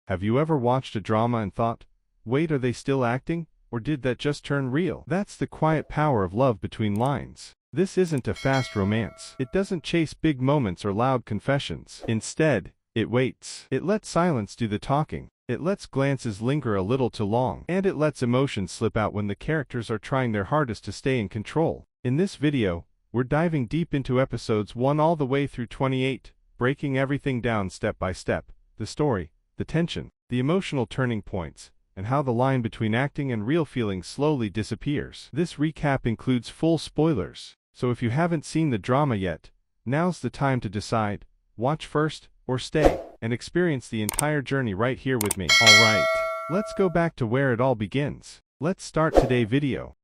Have you ever watched a drama and thought, wait, are they still acting? Or did that just turn real? That's the quiet power of love between lines. This isn't a fast romance. It doesn't chase big moments or loud confessions. Instead, it waits. It lets silence do the talking. It lets glances linger a little too long. And it lets emotions slip out when the characters are trying their hardest to stay in control. In this video, we're diving deep into episodes 1 all the way through 28, breaking everything down step by step. The story, the tension, the emotional turning points, and how the line between acting and real feelings slowly disappears. This recap includes full spoilers, so if you haven't seen the drama yet, now's the time to decide, watch first, or stay, and experience the entire journey right here with me. Alright, let's go back to where it all begins. Let's start today's video.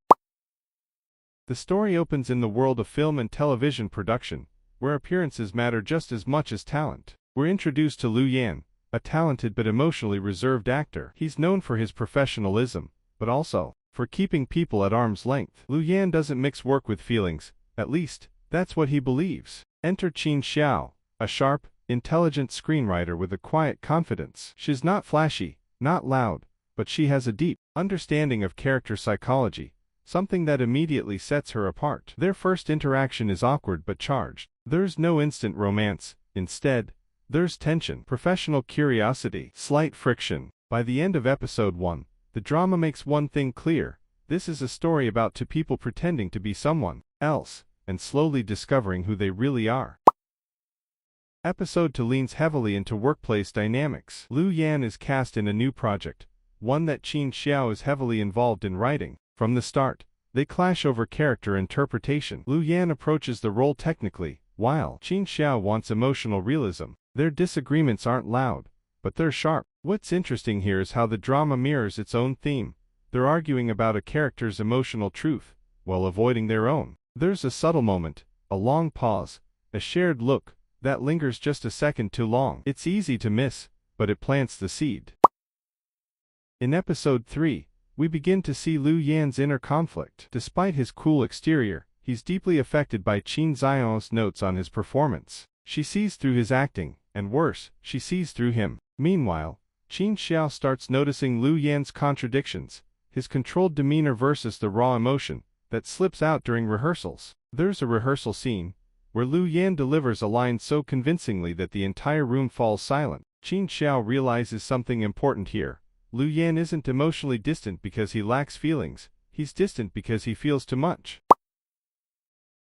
The story opens in the world of film and television production, where appearances matter just as much as talent. We're introduced to Lu Yan, a talented but emotionally reserved actor. He's known for his professionalism, but also for keeping people at arm's length. Lu Yan doesn't mix work with feelings, at least, that's what he believes. Enter Qin Xiao, a sharp, intelligent screenwriter with a quiet confidence. She's not flashy, not loud, but she has a deep understanding of character psychology, something that immediately sets her apart. Their first interaction is awkward but charged. There's no instant romance. Instead, there's tension, professional curiosity, slight friction. By the end of episode 1, the drama makes one thing clear. This is a story about two people pretending to be someone else, and slowly discovering who they really are. Episode 2 leans heavily into workplace dynamics. Lu Yan is cast in a new project, one that Qin Xiao is heavily involved in writing. From the start, they clash over character interpretation. Lu Yan approaches the role technically, while Qin Xiao wants emotional realism. Their disagreements aren't loud, but they're sharp. What's interesting here is how the drama mirrors its own theme. They're arguing about a character's emotional truth, while avoiding their own. There's a subtle moment, a long pause, a shared look, that lingers just a second too long. It's easy to miss, but it plants the seed. In episode 3, we begin to see Lu Yan's inner conflict. Despite his cool exterior, he's deeply affected by Qin Xiao's notes on his performance. She sees through his acting, and worse, she sees through him. Meanwhile, Qin Xiao starts noticing Lu Yan's contradictions, his controlled demeanor versus the raw emotion that slips out during rehearsals. There's a rehearsal scene where Lu Yan delivers a line so convincingly that the entire room falls silent. Qin Xiao realizes something important here. Lu Yan isn't emotionally distant because he lacks feelings, he's distant because he feels too much.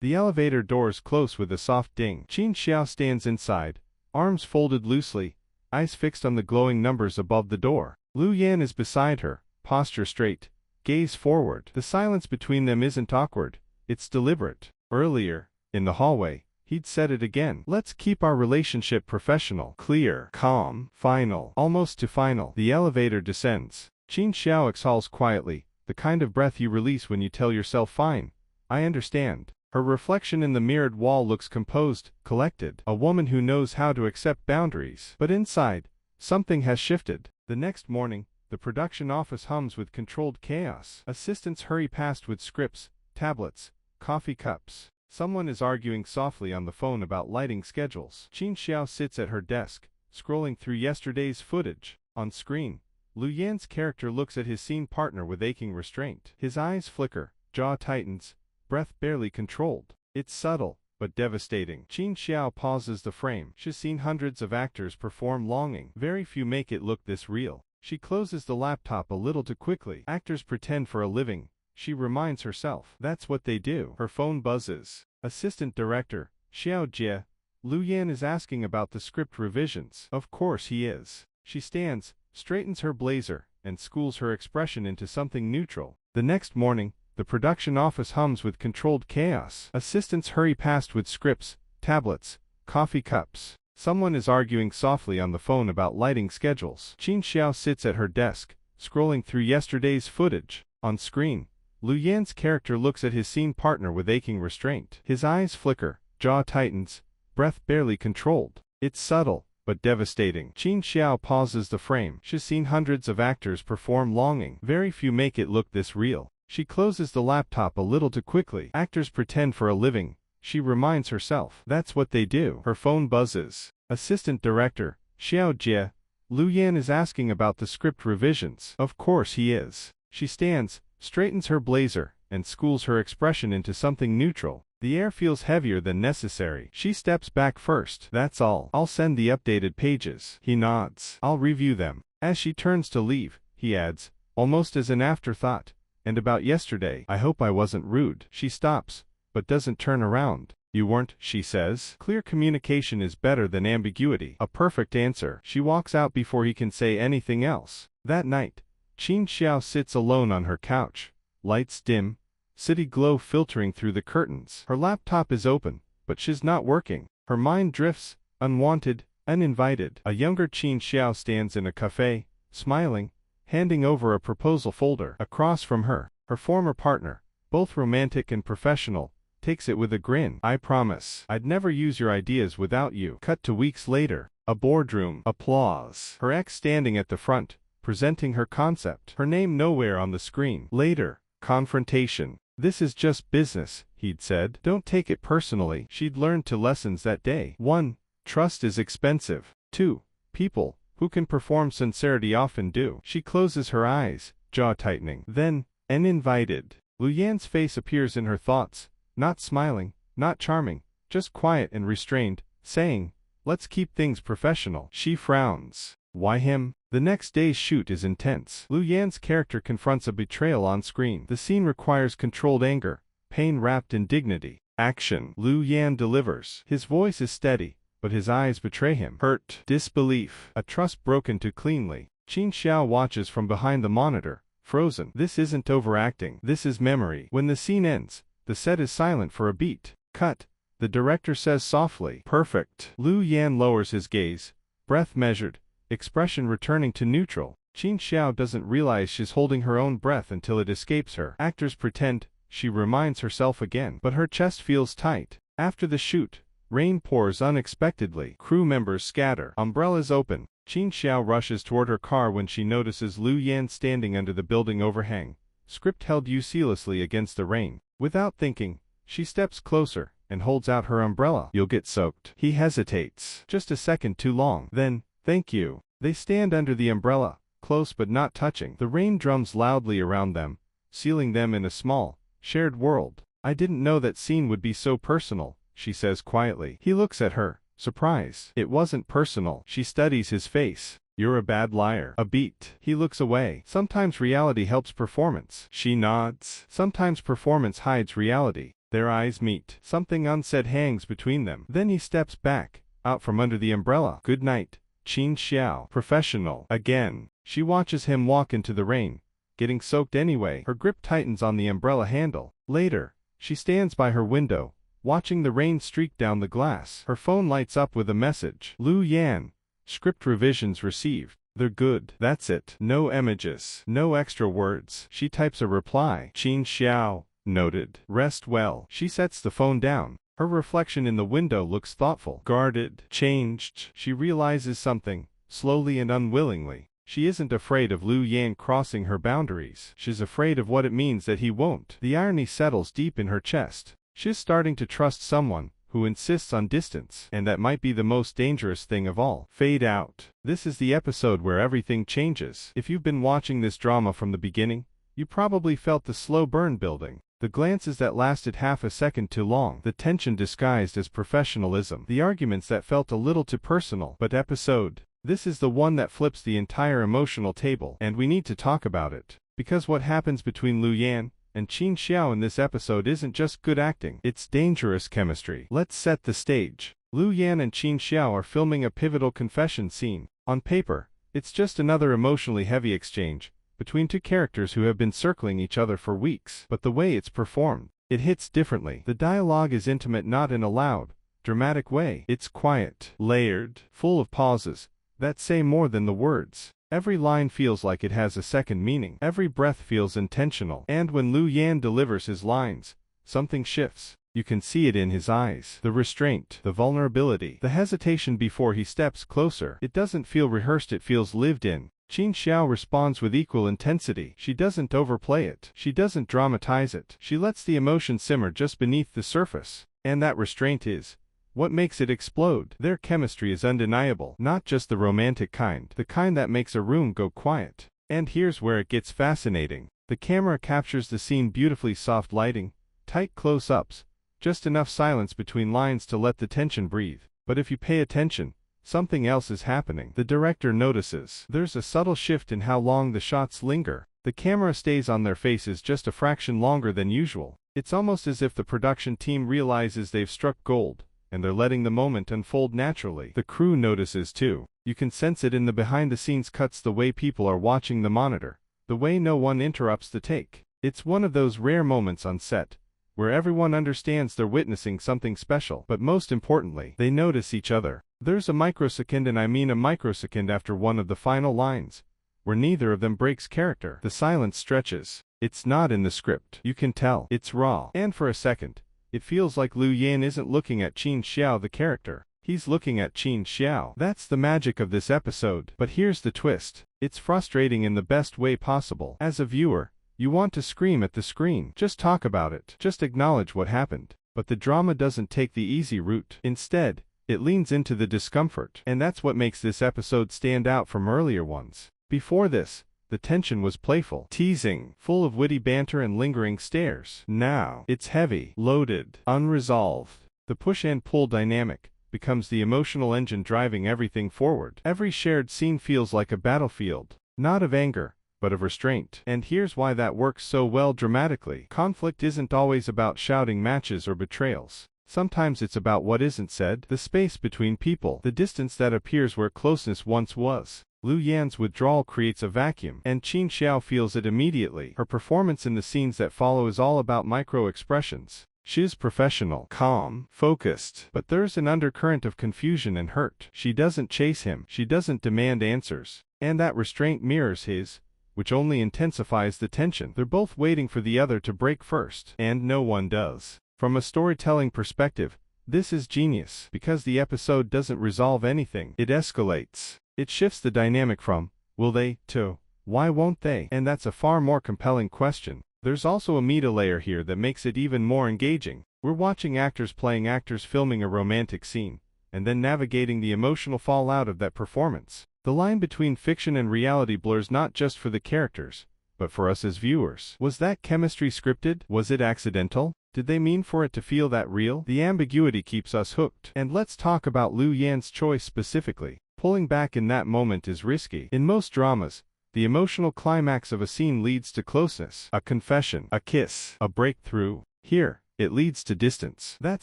The elevator doors close with a soft ding. Qin Xiao stands inside, arms folded loosely, eyes fixed on the glowing numbers above the door. Lu Yan is beside her, posture straight, gaze forward. The silence between them isn't awkward, it's deliberate. Earlier, in the hallway, he'd said it again. Let's keep our relationship professional, clear, calm, final, almost to final. The elevator descends. Qin Xiao exhales quietly, the kind of breath you release when you tell yourself, fine, I understand. Her reflection in the mirrored wall looks composed, collected, a woman who knows how to accept boundaries. But inside, something has shifted. The next morning, the production office hums with controlled chaos. Assistants hurry past with scripts, tablets, coffee cups. Someone is arguing softly on the phone about lighting schedules. Qin Xiao sits at her desk, scrolling through yesterday's footage. On screen, Lu Yan's character looks at his scene partner with aching restraint. His eyes flicker, jaw tightens, breath barely controlled. It's subtle, but devastating. Qin Xiao pauses the frame. She's seen hundreds of actors perform longing. Very few make it look this real. She closes the laptop a little too quickly. Actors pretend for a living, she reminds herself. That's what they do. Her phone buzzes. Assistant director, Xiao Jie. Lu Yan is asking about the script revisions. Of course he is. She stands, straightens her blazer, and schools her expression into something neutral. The next morning, the production office hums with controlled chaos. Assistants hurry past with scripts, tablets, coffee cups. Someone is arguing softly on the phone about lighting schedules. Qin Xiao sits at her desk, scrolling through yesterday's footage. On screen, Lu Yan's character looks at his scene partner with aching restraint. His eyes flicker, jaw tightens, breath barely controlled. It's subtle, but devastating. Qin Xiao pauses the frame. She's seen hundreds of actors perform longing. Very few make it look this real. She closes the laptop a little too quickly. Actors pretend for a living, she reminds herself. That's what they do. Her phone buzzes. Assistant director, Xiao Jie. Lu Yan is asking about the script revisions. Of course he is. She stands, straightens her blazer, and schools her expression into something neutral. The air feels heavier than necessary. She steps back first. That's all. I'll send the updated pages. He nods. I'll review them. As she turns to leave, he adds, almost as an afterthought, and about yesterday, I hope I wasn't rude. She stops, but doesn't turn around. You weren't, she says. Clear communication is better than ambiguity. A perfect answer. She walks out before he can say anything else. That night, Qin Xiao sits alone on her couch. Lights dim, city glow filtering through the curtains. Her laptop is open, but she's not working. Her mind drifts, unwanted, uninvited. A younger Qin Xiao stands in a cafe, smiling, handing over a proposal folder. Across from her, her former partner, both romantic and professional, takes it with a grin. I promise, I'd never use your ideas without you. Cut to weeks later. A boardroom. Applause. Her ex standing at the front, presenting her concept. Her name nowhere on the screen. Later. Confrontation. This is just business, he'd said. Don't take it personally. She'd learned 2 lessons that day. 1. Trust is expensive. 2. People who can perform sincerity often do. She closes her eyes, jaw tightening. Then, uninvited. Lu Yan's face appears in her thoughts, not smiling, not charming, just quiet and restrained, saying, let's keep things professional. She frowns. Why him? The next day's shoot is intense. Lu Yan's character confronts a betrayal on screen. The scene requires controlled anger, pain wrapped in dignity. Action. Lu Yan delivers. His voice is steady, but his eyes betray him. Hurt. Disbelief. A trust broken too cleanly. Qin Xiao watches from behind the monitor, frozen. This isn't overacting. This is memory. When the scene ends, the set is silent for a beat. Cut. The director says softly, perfect. Lu Yan lowers his gaze, breath measured, expression returning to neutral. Qin Xiao doesn't realize she's holding her own breath until it escapes her. Actors pretend, she reminds herself again, but her chest feels tight. After the shoot, rain pours unexpectedly. Crew members scatter. Umbrellas open. Qin Xiao rushes toward her car when she notices Lu Yan standing under the building overhang, script held uselessly against the rain. Without thinking, she steps closer and holds out her umbrella. You'll get soaked. He hesitates. Just a second too long. Then, thank you. They stand under the umbrella, close but not touching. The rain drums loudly around them, sealing them in a small, shared world. I didn't know that scene would be so personal, she says quietly. He looks at her, surprised. It wasn't personal. She studies his face. You're a bad liar. A beat. He looks away. Sometimes reality helps performance. She nods. Sometimes performance hides reality. Their eyes meet. Something unsaid hangs between them. Then he steps back, out from under the umbrella. Good night, Qin Xiao. Professional. Again. She watches him walk into the rain, getting soaked anyway. Her grip tightens on the umbrella handle. Later, she stands by her window, watching the rain streak down the glass. Her phone lights up with a message. Lu Yan. Script revisions received. They're good. That's it. No images. No extra words. She types a reply. Qin Xiao. Noted. Rest well. She sets the phone down. Her reflection in the window looks thoughtful. Guarded. Changed. She realizes something, slowly and unwillingly. She isn't afraid of Lu Yan crossing her boundaries. She's afraid of what it means that he won't. The irony settles deep in her chest. She's starting to trust someone who insists on distance, and that might be the most dangerous thing of all. Fade out. This is the episode where everything changes. If you've been watching this drama from the beginning, you probably felt the slow burn building, the glances that lasted half a second too long, the tension disguised as professionalism, the arguments that felt a little too personal. But this is the one that flips the entire emotional table, and we need to talk about it. Because what happens between Lu Yan and Qin Xiao in this episode isn't just good acting, it's dangerous chemistry. Let's set the stage. Lu Yan and Qin Xiao are filming a pivotal confession scene. On paper, it's just another emotionally heavy exchange between 2 characters who have been circling each other for weeks. But the way it's performed, it hits differently. The dialogue is intimate, not in a loud, dramatic way. It's quiet, layered, full of pauses that say more than the words. Every line feels like it has a second meaning. Every breath feels intentional. And when Lu Yan delivers his lines, something shifts. You can see it in his eyes. The restraint, the vulnerability, the hesitation before he steps closer. It doesn't feel rehearsed, it feels lived in. Qin Xiao responds with equal intensity. She doesn't overplay it. She doesn't dramatize it. She lets the emotion simmer just beneath the surface. And that restraint is What makes it explode? Their chemistry is undeniable, not just the romantic kind, the kind that makes a room go quiet. And here's where it gets fascinating. The camera captures the scene beautifully, soft lighting, tight close-ups, just enough silence between lines to let the tension breathe. But if you pay attention, something else is happening. The director notices there's a subtle shift in how long the shots linger. The camera stays on their faces just a fraction longer than usual. It's almost as if the production team realizes they've struck gold, and they're letting the moment unfold naturally. The crew notices too. You can sense it in the behind-the-scenes cuts, the way people are watching the monitor, the way no one interrupts the take. It's one of those rare moments on set, where everyone understands they're witnessing something special. But most importantly, they notice each other. There's a microsecond, and I mean a microsecond, after one of the final lines, where neither of them breaks character. The silence stretches. It's not in the script. You can tell. It's raw. And for a second, it feels like Liu Yan isn't looking at Qin Xiao the character. He's looking at Qin Xiao. That's the magic of this episode. But here's the twist. It's frustrating in the best way possible. As a viewer, you want to scream at the screen. Just talk about it. Just acknowledge what happened. But the drama doesn't take the easy route. Instead, it leans into the discomfort. And that's what makes this episode stand out from earlier ones. Before this, the tension was playful, teasing, full of witty banter and lingering stares. Now, it's heavy, loaded, unresolved. The push and pull dynamic becomes the emotional engine driving everything forward. Every shared scene feels like a battlefield, not of anger, but of restraint. And here's why that works so well dramatically. Conflict isn't always about shouting matches or betrayals. Sometimes it's about what isn't said, the space between people, the distance that appears where closeness once was. Liu Yan's withdrawal creates a vacuum, and Qin Xiao feels it immediately. Her performance in the scenes that follow is all about micro-expressions. She's professional, calm, focused, but there's an undercurrent of confusion and hurt. She doesn't chase him, she doesn't demand answers, and that restraint mirrors his, which only intensifies the tension. They're both waiting for the other to break first, and no one does. From a storytelling perspective, this is genius, because the episode doesn't resolve anything. It escalates. It shifts the dynamic from, will they, to, why won't they? And that's a far more compelling question. There's also a meta layer here that makes it even more engaging. We're watching actors playing actors filming a romantic scene, and then navigating the emotional fallout of that performance. The line between fiction and reality blurs not just for the characters, but for us as viewers. Was that chemistry scripted? Was it accidental? Did they mean for it to feel that real? The ambiguity keeps us hooked. And let's talk about Liu Yan's choice specifically. Pulling back in that moment is risky. In most dramas, the emotional climax of a scene leads to closeness, a confession, a kiss, a breakthrough. Here, it leads to distance. That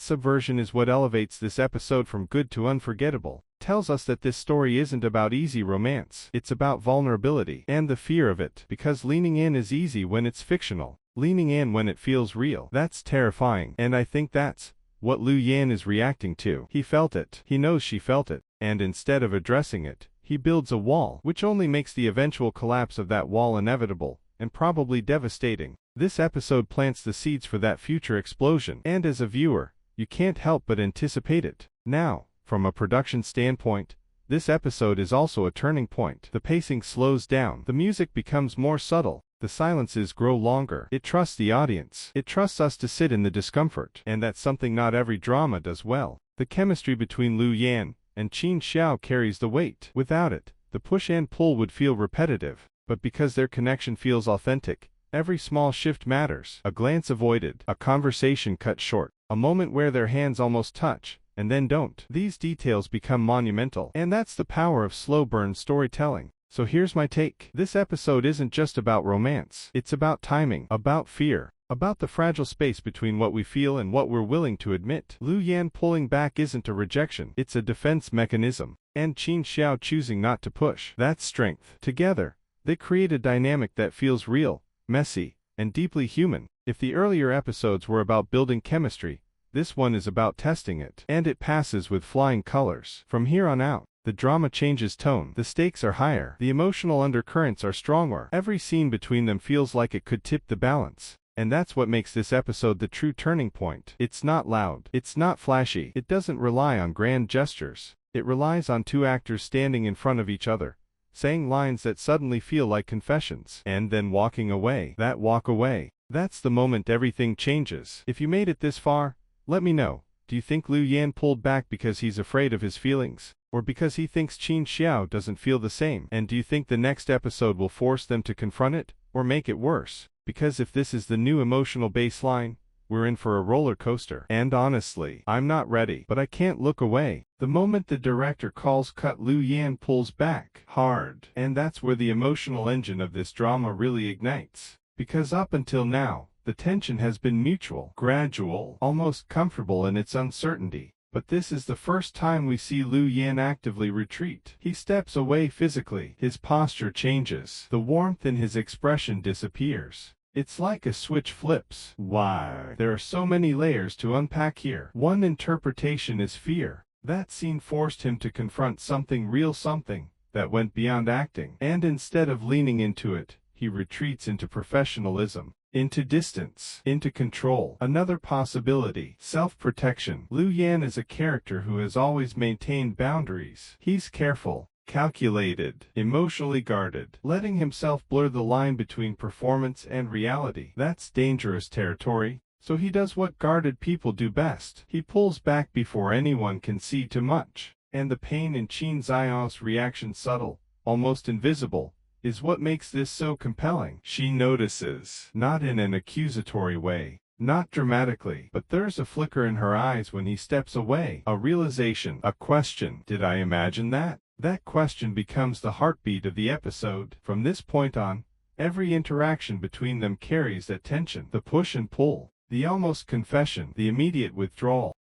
subversion is what elevates this episode from good to unforgettable. Tells us that this story isn't about easy romance. It's about vulnerability and the fear of it. Because leaning in is easy when it's fictional. Leaning in when it feels real. That's terrifying. And I think that's what Liu Yan is reacting to. He felt it. He knows she felt it. And instead of addressing it, he builds a wall, which only makes the eventual collapse of that wall inevitable, and probably devastating. This episode plants the seeds for that future explosion, and as a viewer, you can't help but anticipate it. Now, from a production standpoint, this episode is also a turning point. The pacing slows down, the music becomes more subtle, the silences grow longer. It trusts the audience. It trusts us to sit in the discomfort, and that's something not every drama does well. The chemistry between Liu Yan and Qin Xiao carries the weight. Without it, the push and pull would feel repetitive, but because their connection feels authentic, every small shift matters. A glance avoided, a conversation cut short, a moment where their hands almost touch, and then don't. These details become monumental, and that's the power of slow burn storytelling. So here's my take. This episode isn't just about romance. It's about timing, about fear, about the fragile space between what we feel and what we're willing to admit. Liu Yan pulling back isn't a rejection, it's a defense mechanism. And Qin Xiao choosing not to push. That's strength. Together, they create a dynamic that feels real, messy, and deeply human. If the earlier episodes were about building chemistry, this one is about testing it. And it passes with flying colors. From here on out, the drama changes tone. The stakes are higher. The emotional undercurrents are stronger. Every scene between them feels like it could tip the balance. And that's what makes this episode the true turning point. It's not loud. It's not flashy. It doesn't rely on grand gestures. It relies on two actors standing in front of each other, saying lines that suddenly feel like confessions, and then walking away. That walk away. That's the moment everything changes. If you made it this far, let me know. Do you think Liu Yan pulled back because he's afraid of his feelings? Or because he thinks Qin Xiao doesn't feel the same? And do you think the next episode will force them to confront it, or make it worse? Because if this is the new emotional baseline, we're in for a roller coaster. And honestly, I'm not ready, but I can't look away. The moment the director calls cut, Liu Yan pulls back hard. And that's where the emotional engine of this drama really ignites. Because up until now, the tension has been mutual, gradual, almost comfortable in its uncertainty. But this is the first time we see Liu Yan actively retreat. He steps away physically, his posture changes, the warmth in his expression disappears. It's like a switch flips. Why? There are so many layers to unpack here. One interpretation is fear. That scene forced him to confront something real, something that went beyond acting. And instead of leaning into it, he retreats into professionalism, into distance, into control. Another possibility, self-protection. Liu Yan is a character who has always maintained boundaries. He's careful, calculated, emotionally guarded, letting himself blur the line between performance and reality. That's dangerous territory. So he does what guarded people do best. He pulls back before anyone can see too much. And the pain in Qin Xiao's reaction, subtle, almost invisible, is what makes this so compelling. She notices, not in an accusatory way, not dramatically, but there's a flicker in her eyes when he steps away, a realization, a question. Did I imagine that? That question becomes the heartbeat of the episode. From this point on, every interaction between them carries that tension, the push and pull, the almost confession, the immediate withdrawal.